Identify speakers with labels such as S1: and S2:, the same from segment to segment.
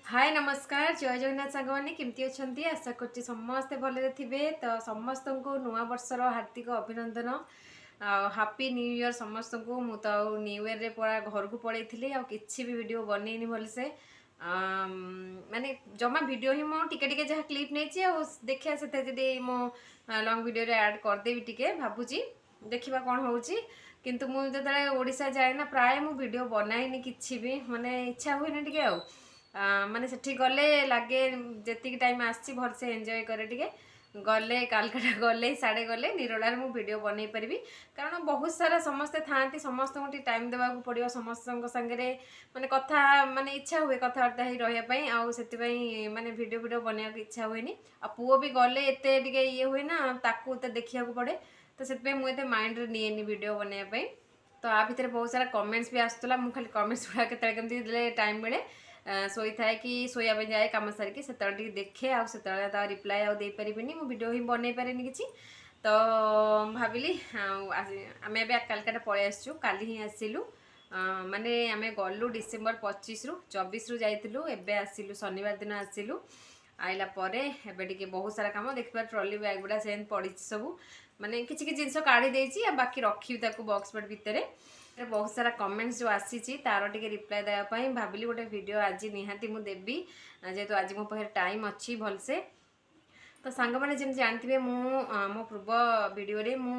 S1: हाय नमस्कार जय जगन्नाथ सांग मैंने केमती अच्छा आशा कर समस्ते भले थे तो समस्त को नुआ वर्षर हार्दिक अभिनंदन हापी न्यू ईयर समस्त को मु तो न्यू ईयर रे पूरा घर को पड़े थी आ कि भी वीडियो बनईनी भलसे माने जमा वीडियो ही मुझे टिके जहाँ क्लिप नहीं देखिए से मो लंग वीडियो रे ऐड करदेवी टिके भावुची देखा कौन हो किंतु मुझे ओडिशा जाए ना प्राय मु वीडियो बनाईनी कि भी माने इच्छा हुए टिके माने सेठी गले लगे जी टाइम आसी भलसे एंजॉय करे टिके गले कालकाटा गले साड़े गले निरोलार मु वीडियो बनई पारि कारण बहुत सारा समस्ते था समस्त को टाइम देवा पड़ो समस्त सागरे माने कथा माने इच्छा हुए कथबार्ता ही रही आउ से माने वीडियो वीडियो बनवा इच्छा हुए आ पुओ भी गले एत ये हुए ना ताकू देखा पड़े तो से मुझे माइंड रे निएनी वीडियो बनवाई तो आ भितर बहुत सारा कमेंट्स भी आसूला मुझे खाली कमेंट्स गुड़ा के टाइम मिले शोई थाए कि शोया जाए कम सारिकी से देखे आसे रिप्लाय आदे पारि मु वीडियो ही बनई पारे कि तो भाविली आम ए कालकाटा पलि आसचु काली ही आसिलु माने आम गलु डिसेम्बर 25 रु 24 रु जाइलु एबे आसिलु शनिवार दिन आसिलु आइला परे एबे टिके बहुत सारा काम देखिबा ट्रॉली बैग गुड़ा से पड़ी सब माने किछि जिनस काढ़ी देछि बाकी रखी बॉक्स पेट भितर बहुत सारा कमेंट्स जो आसी तार टिके रिप्लाय देवाई भाविली गोटे वीडियो आज निहाती मुझे देवी जेहेतु आज मो पाखे टाइम अच्छी भलसे तो सांग मैंने जमी जानते मो पूर्व वीडियो रे मु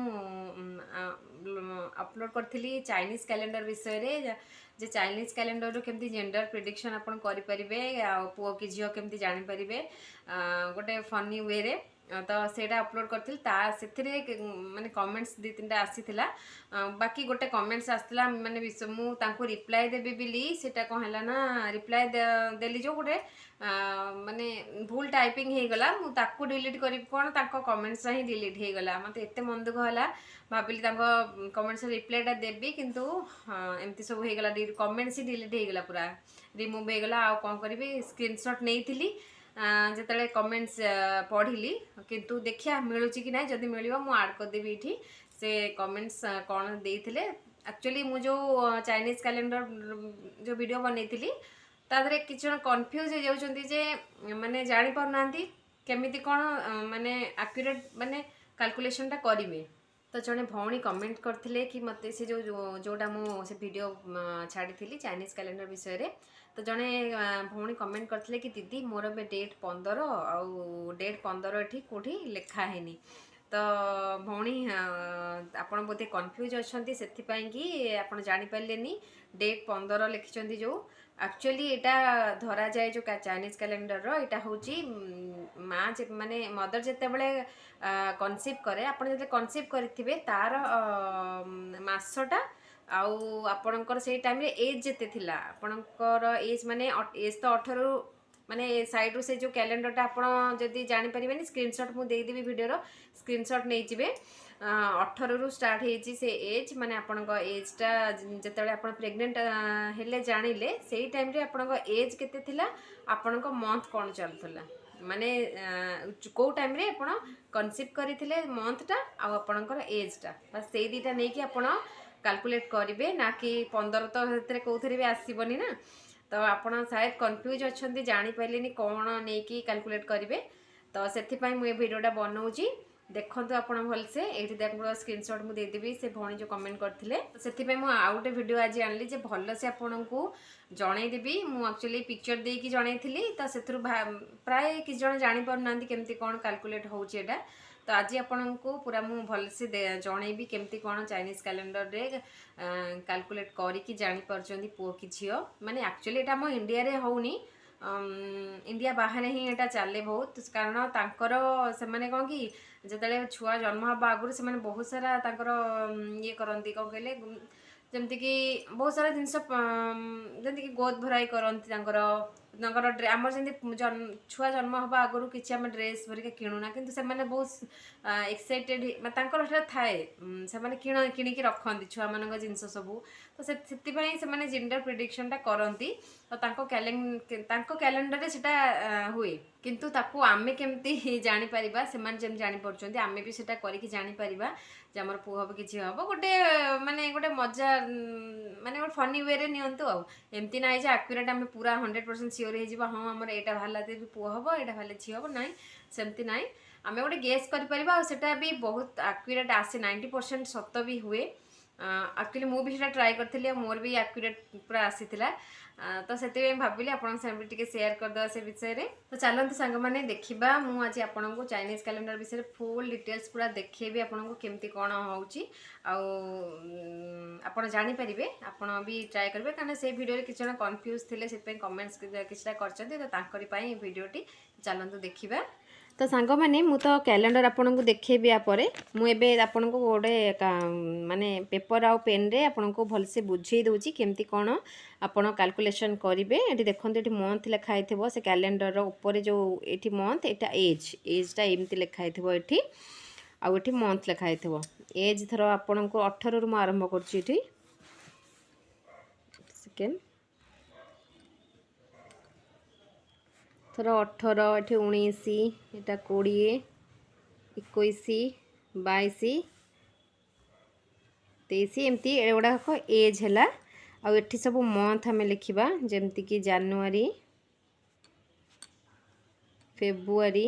S1: अपलोड करी चाइनीज कैलेंडर विषय रे जे चाइनीज कैलेंडर रो केमती जेंडर प्रिडिक्शन आपन करि परिबे आ पुओ कि झियो केमती जानि परिबे गोटे फनी वे रे तो सेटा अपलोड करथिल ता सेथिरे माने कमेंट्स दी तीनटा आसीथिला बाकी गोटे कमेंट्स आसला माने मु तांको रिप्लाय देबी बिली सेटा कोन हला ना रिप्लाय देली जो गोटे माने भूल टाइपिंग हे गला मु ताको डिलीट करी कोन ताको कमेंट्स ही डिलीट हे गला मते एते मन दुख हला भाबिली तांको कमेंट्स रिप्लायटा देबी किंतु एमती सब हे गला कमेंट्स ही डिलीट हे गला पूरा रिमूव हे गला आ कोन करबी स्क्रीनशॉट नेइथिली जिते कमेंट्स पढ़ी किंतु देखिया मिलूँ कि ना जदि मिल मु आड करदेवी ये से कमेंट्स कौन देते एक्चुअली मु जो चाइनीज कैलेंडर जो वीडियो बनई तादरे कि कन्फ्यूज हो जाते माने जानी पारना केमिति कौन माने एक्यूरेट माने कैलकुलेशन टा करेंगे तो जड़े भौणी कमेंट करते कि मत से जोटा मु से वीडियो छाड़ी चाइनीज कैलेंडर विषय रे तो जड़े भौणी कमेंट करते कि दीदी मोर बे डेट 15 आउ डेट 15 एठी कोठी लिखा है तो भौणी आपन बोधे कन्फ्यूज अच्छा से कि आपन जानी पार्लेनी डेट 15 लिखिं जो एक्चुअली यहाँ धरा जाए जो चाइनीज कैलेंडर रो यहाँ हूँ माँ माने मदर जिते बड़े कनसीव करे आपन जो कनसीव करेंगे तार मसटा आउ आपणकर से टाइम रे एज जिते थिला आपणकर एज माने एज तो 18 माने साइड रू से जो कैलेंडर आप जदि जानी पारे स्क्रीनशॉट मुझे देदेवी वीडियो स्क्रीनशॉट नहीं जाए 18 रु स्टार्ट होती से एज माने आपण एजटा जिते आप प्रेग्नेंट हेले जानिले से टाइम रे आपण एज केते थिला आपण मंथ कौन चलुला माने कौ टाइम रे आपण कनसीव करथिले मंथटा आपणकर एजटा बस से दीटा नहीं कि आपण कैलकुलेट करेंगे ना कि 15 तो कौन भी आसबनी ना तो आपड़ शायद कन्फ्यूज अच्छा जापारे कौन नहीं कैलकुलेट करेंगे तो से मुझे वीडियोटा बनाऊँगी देखो आप भलसे ये स्क्रीनशॉट मुझे देदेवी से भौणी जो कमेंट करते से मुझे वीडियो आज आनली भल से आपन को जनईदेवी मुझे पिक्चर देकी जनई तो से प्राय किसी जन जापार केमती कौन कैलकुलेट होटा तो आज आपन को पूरा मु भलसे जनईबी केमती कौन चाइनीज कैलेंडर रे कैलकुलेट करी जापर पुओ कि झील माने एक्चुअली यहाँ आम इंडिया रे होनी इंडिया बाहर ही यहाँ चले बहुत कारण तांकर से माने कौन कि जिते छुआ जन्म हवा आगुरी से बहुत सारा ये करती कौन कहले जमती कि बहुत सारा जिनस जमीक गोद भराई करती आमर जमी छुआ जन्म हवा आगुरी किसी आम ड्रेस भरिका किणुना कि से बहुत एक्साइटेड थाए से किणिकी रखती छुआ मान जिनस सबू तो से जेंडर प्रिडिक्शन टा करती तो कैलेंडर रे सेटा हुए किंतु ताकू आमे केमती जानी परिबा सेमान जेम जानी पड़छन्ती आमे भी सेटा करिकि जानी परिबा जे हमर पुओ हबो किछि हबो गोटे माने गोटे मजा माने गोटे फनी वे रे नियंतु आ एमती ना जे एक्यूरेट आमे पूरा 100% सियोर हो हाँ आमर यहाँ बाहर पुआ हम यहाँ बाहर झी हम ना सेमती ना आम गोटे गेस करा भी बहुत आक्यूरेट आसे 90% सत भी हुए एक्चुअली मुझे ट्राए करी मोर भी आक्यूरेट पूरा आसी तो से भाविली आपन सामने शेयर करदे से विषय में तो चलते सांग मैंने देखा मुझे आपन को चाइनीज कैलेंडर विषय फुल डिटेल्स पूरा देखेबी आपन को केमती कौन होपन जानीपारे आपड़ भी ट्राए करेंगे कहीं से भिडियो किसी जन कन्फ्यूज थे से कमेंट्स किसी कर भिडियोटी चलतु देखा तो सांग मैंने मु तो कैलेंडर आपन को देखेबी यापर मुझे आपन को गोटे माने पेपर आउ पेन रे आपन को भलसे बुझे दूची केमती कौन आपन कैलकुलेशन करेंगे ये देखो ये मंथ लिखाई थो से कैलेंडर ऊपर जो ये मंथ यहाँ एजटा एमती लिखाई थो ये आउ मंथ लिखाई थो एज थर आपन को 18 रु आरंभ कर सेकेंड थर 18 ये 19 यहाँ 20 21 22 23 एमती एगुड़ाक एज है आठी सब मंथ आम लिखा जमती कि जनवरी फेब्रुआरी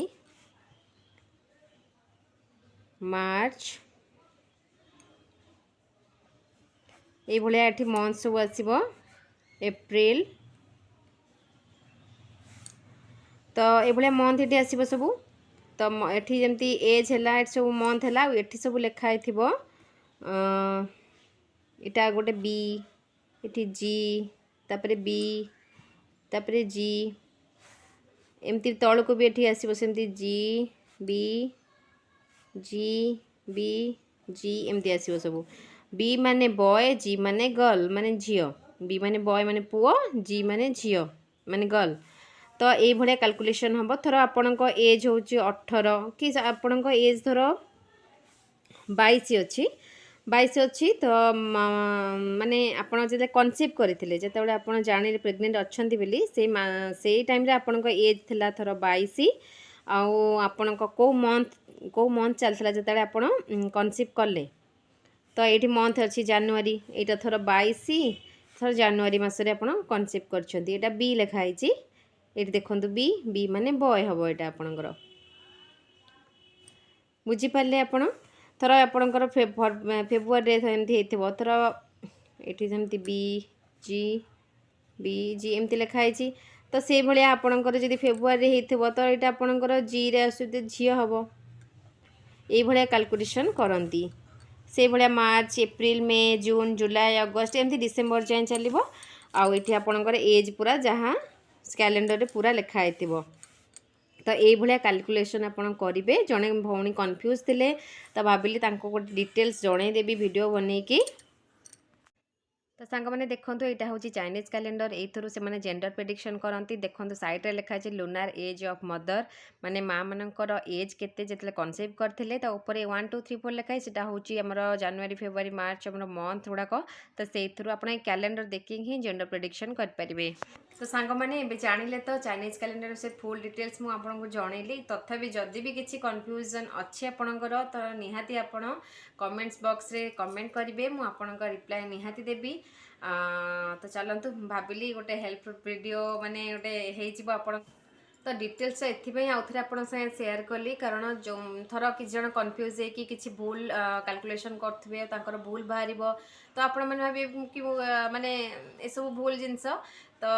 S1: मार्च ये भाया ये मंथ सब आसो एप्रिल तो ये मंथ ये आसो सब तो ये जमती एज है सब मंथ है ये सब लिखाई थो यहाँ गोटे बी ये जी तापर बी तापर जी एमती तौल को भी ये आसो सेमती जी बी जी बी जी एमती आसो सब बी माने बॉय जी माने गर्ल माने झील बी माने बॉय माने पुओ जी माने झील माने गर्ल तो ये भाया कैलकुलेशन हम थर आपण एज हूँ 18 कि आपण एज थर 22 अच्छी 22 अच्छी तो माने आपड़ जो कनसीव करते जिते आप जाने प्रेग्नेंट अच्छा से टाइम आपण एज थी थर 22 आपण कौ मंथ चलता जिते आप कनसीव कले तो ये मंथ अच्छी जनवरी यहाँ थर 22 थर जनवरी मसरे आप कनसीव कर बी लिखाई ये देखो बी बी माने बॉय हम यहाँ आपणकर बुझीपारे आप थर आपणकर फेब्रुआरी एमती हो थर ये जमती बी जी एमती लिखाई तो से भाया आपणकर जब फेब्रुआरी हो तो यहाँ आपणकर जी रे आस झी हम ये कैलकुलेशन करती से भाया मार्च एप्रिल मे जून जुलाई अगस्त एमती डिसेम्बर जाए चलो आठी आपणकर एज पूरा जहाँ कैलेंडर पूरा लिखाई थो तो ये कैलकुलेशन आपन करेंगे जड़े भौणी कन्फ्यूज थे तो भाविली गोटे डिटेल्स जनईदेवी वीडियो बनईकि तो सांग मैंने देखो यहाँ हूँ चाइनीज कैलेंडर यू से जेंडर प्रेडिक्शन करती देखो साइड्रे लिखाई लुनार एज ऑफ मदर माने माँ मानकर एज केते जिते कनसेव करते तो ऊपर 1 2 3 4 लिखाई से हूँ जनवरी फेब्रुआरी मार्च आम मंथ गुड़ाक तो से आप कैलेंडर देखिए ही जेंडर प्रेडिक्शन करेंगे तो सांग मैंने जानिले तो चाइनीज कैलेंडर से फुल डिटेल्स मुझे आपको जनइली तथापि जदि भी किसी कन्फ्यूजन अच्छी आपणकर तो निहाती आपण कमेंट्स बॉक्स रे कमेंट करेंगे मुझे रिप्लाई निहाती देवी तो चलतु भाविली गोटे हेल्पफुल वीडियो माने गोटे आपण तो डिटेल्स एथि आउ थे आप शेयर कली कारण जो थर किसी जन कन्फ्यूज है कि किसी भूल कैलकुलेशन करेंगे भूल बाहर तो आपण मैंने भावे कि माने ये सब भूल जिनस तो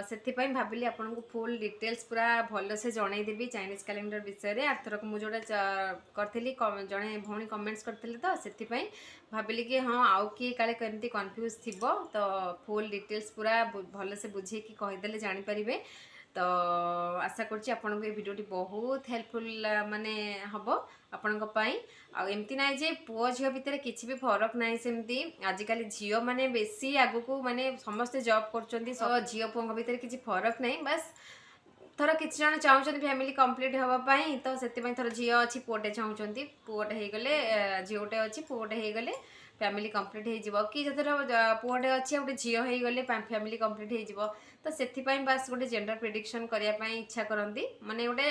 S1: से भाविली आपन को फुल डिटेल्स पूरा भल से जनईदेवी चाइनीज कैलेंडर विषय में आरथरक मुझे करी जड़े भौणी कमेंट्स करते तो से भाविली कि हाँ आउ किए काले केमती कन्फ्यूज थी तो फुल डिटेल्स पूरा भल से बुझे कि कहीदेले जानीपारे तो आशा करुँच आपन को ये वीडियोटी बहुत हेल्पफुल माने हम आपण एमती ना जे पुओ झील भितर किसी भी फरक ना सेमती आजिकल झील माने बेसी आगु को माने समस्ते जॉब कर झील पुओ भितर किसी फरक ना बस थर किसी जन चाहते फैमिली कंप्लीट हाँपाई तो से थर झील अच्छी पुओटे चाहते पुओटे हो गले झीलटे अच्छी पुओटे हो गले फैमिली कंप्लीट हो कि जो पुओटे अच्छी गोटे झील हो गले फैमिली कंप्लीट हो तो से बास गोटे जेंडर प्रेडिक्शन करने इच्छा करती माने गोटे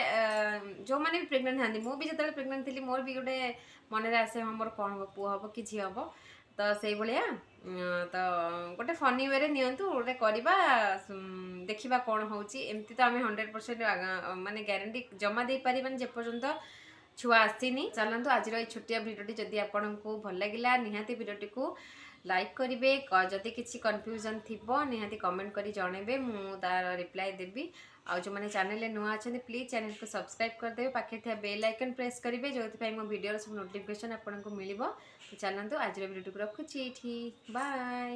S1: जो मैंने भी प्रेग्नेंट था मुझे जो प्रेग्नेंट थी मोर भी गोटे मन में आसे हाँ मोर कौन हम पुओ हम कि झी हम तो से भाया ତ ଗୋଟେ ଫନି ୱେରେ ନିଅନ୍ତୁ, ଗୋଟେ କରିବା, ଦେଖିବା କ'ଣ ହେଉଛି। ଏମିତି ତ ଆମେ 100% ମାନେ ଗ୍ୟାରେଣ୍ଟି ଜମା ଦେଇପାରିବାନି ଯେପର୍ଯ୍ୟନ୍ତ ଛୁଆ ଆସିନି। ଚାଲନ୍ତୁ ଆଜିର ଏଇ ଛୋଟିଆ ଭିଡ଼ିଓଟି ଯଦି ଆପଣଙ୍କୁ ଭଲ ଲାଗିଲା ନିହାତି ଭିଡ଼ିଓଟିକୁ ଲାଇକ୍ କରିବେ। ଯଦି କିଛି କନଫ୍ୟୁଜନ୍ ଥିବ ନିହାତି କମେଣ୍ଟ କରି ଜଣେଇବେ, ମୁଁ ତାର ରିପ୍ଲାଏ ଦେବି। ଆଉ ଯେଉଁମାନେ ଚ୍ୟାନେଲରେ ନୂଆ ଅଛନ୍ତି ପ୍ଲିଜ୍ ଚ୍ୟାନେଲକୁ ସବସ୍କ୍ରାଇବ୍ କରିଦେବେ, ପାଖରେ ଥିବା ବେଲ୍ ଆଇକନ୍ ପ୍ରେସ୍ କରିବେ, ଯେଉଁଥିପାଇଁ ମୋ ଭିଡ଼ିଓର ସବୁ ନୋଟିଫିକେସନ୍ ଆପଣଙ୍କୁ ମିଳିବ। ଚାଲନ୍ତୁ ଆଜିର ଭିଡ଼ିଓଟିକୁ ରଖୁଛି ଏଇଠି, ବାଏ।